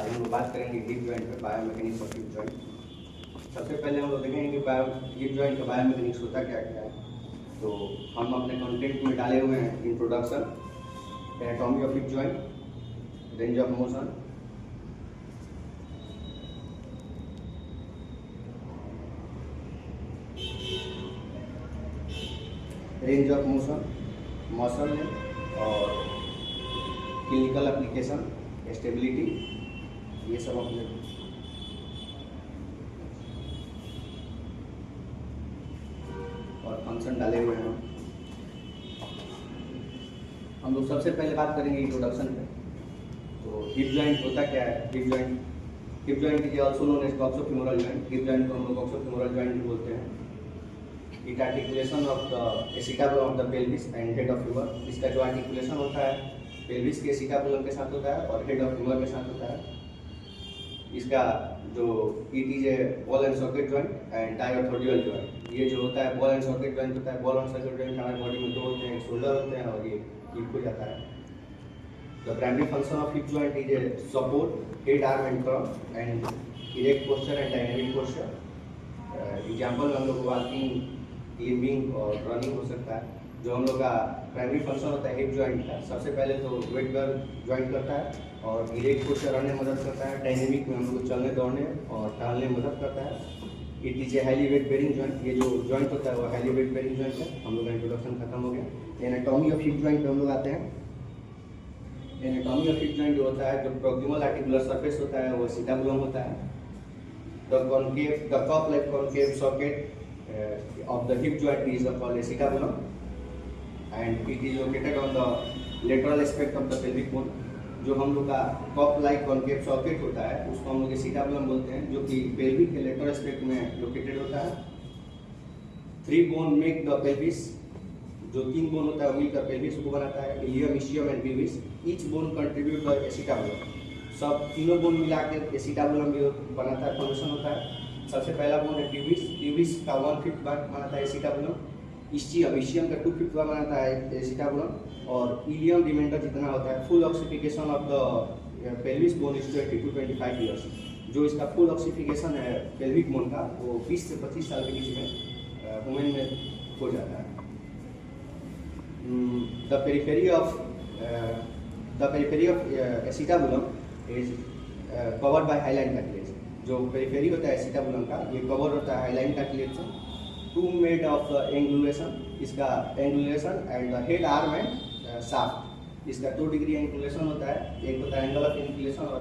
आज हम लोग बात करेंगे हिप जॉइंट पे, बायोमैकेनिक्स ऑफ हिप जॉइंट। सबसे पहले हम लोग देखेंगे कि हिप जॉइंट का बायोमैकेनिक्स होता क्या क्या है। तो हम अपने कंटेंट में डाले हुए हैं introduction, anatomy of hip joint, range of motion, range of motion, muscle और क्लिनिकल एप्लीकेशन, स्टेबिलिटी, ये सब अपने और फंक्शन डाले हुए हैं। हम लोग सबसे पहले बात करेंगे इंट्रोडक्शन पे। तो हिप जॉइंट होता क्या है। Hip joint is also known as coxofemoral joint. Hip joint को हम लोग कॉक्सोफीमोरल जॉइंट भी बोलते हैं। It articulation of the acetabulum of the pelvis and head of humerus. इसका जो आर्टिकुलेशन होता है पेल्विस के एसिटाबुलम के साथ होता है और हेड ऑफ ह्यूमर के साथ होता है। इसका जो it is a ball and socket joint and diarthrodial joint. ये जो होता है बॉल एंड सॉकेट जॉइंट होता है। बॉल एंड सॉकेट जॉइंट हमारे बॉडी में दो होते हैं, शोल्डर होते हैं और ये हिप हो जाता है। The primary function of hip joint is a support head, arm and trunk and erect posture and dynamic posture. Example में हम लोग वॉकिंग, क्लिंबिंग और रनिंग हो सकता है। जो हम लोग का प्राइमरी फंक्शन होता है हिप जॉइंट का, सबसे पहले तो वेट बेयर जॉइंट करता है और इरेक्ट पोस्चर रहने में मदद करता है। डायनेमिक में हम लोग चलने दौड़ने और टहलने में मदद करता है। It is a highly weight bearing joint. ये जो जॉइंट होता है वो हाईली वेट बेयरिंग जॉइंट है। हम लोग का इंट्रोडक्शन खत्म हो गया। एनाटॉमी ऑफ हिप जॉइंट पे हम लोग आते हैं। एनाटॉमी ऑफ हिप जॉइंट जो होता है, जो प्रोक्सिमल आर्टिकुलर सरफेस होता है वो एसिटाबुलम होता है। The cup like concave socket of the hip joint is called acetabulum and it is located on the lateral aspect of the pelvic bone। जो हम लोग का कप लाइक कॉन्केव सॉकेट होता है उसको हम लोग एसिटाबुलम बोलते हैं, जो कि पेल्विक के लेटरल एस्पेक्ट में लोकेटेड होता है। 3 बोन मेक द पेल्विस। जो 3 बोन होता है वो मिलकर पेल्विस को बनाता है, ilium, ischium and pelvis. Each bone contribute the acetabulum. सब तीनों बोन मिला के एसिटाबुलम भी बनाता है, फॉर्मेशन होता है। सबसे पहला बोन है प्यूबिस। प्यूबिस का 1/5 भाग बनाता है एसिटाबुलम। इस्चियम का 2/5 भाग बनाता है एसिटाबुलम और इलियम रिमाइंडर जितना होता है। Full ossification of the pelvis bone is 20 to 25 years. जो इसका फुल ऑक्सीफिकेशन है पेल्विक बोन का वो 20 से 25 साल के बीच में वुमेन में हो जाता है। The periphery of acetabulum is covered by hyaline cartilage. जो पेरिफेरी होता है एसिटाबुलम का ये कवर होता है हाइलाइन कार्टिलेज से। 2 मेड ऑफ एंगुलेशन। इसका angulation and the head, arm and shaft. इसका 2 डिग्री एंगुलेशन होता है। एक होता है एंगल ऑफ एंगुलेशन और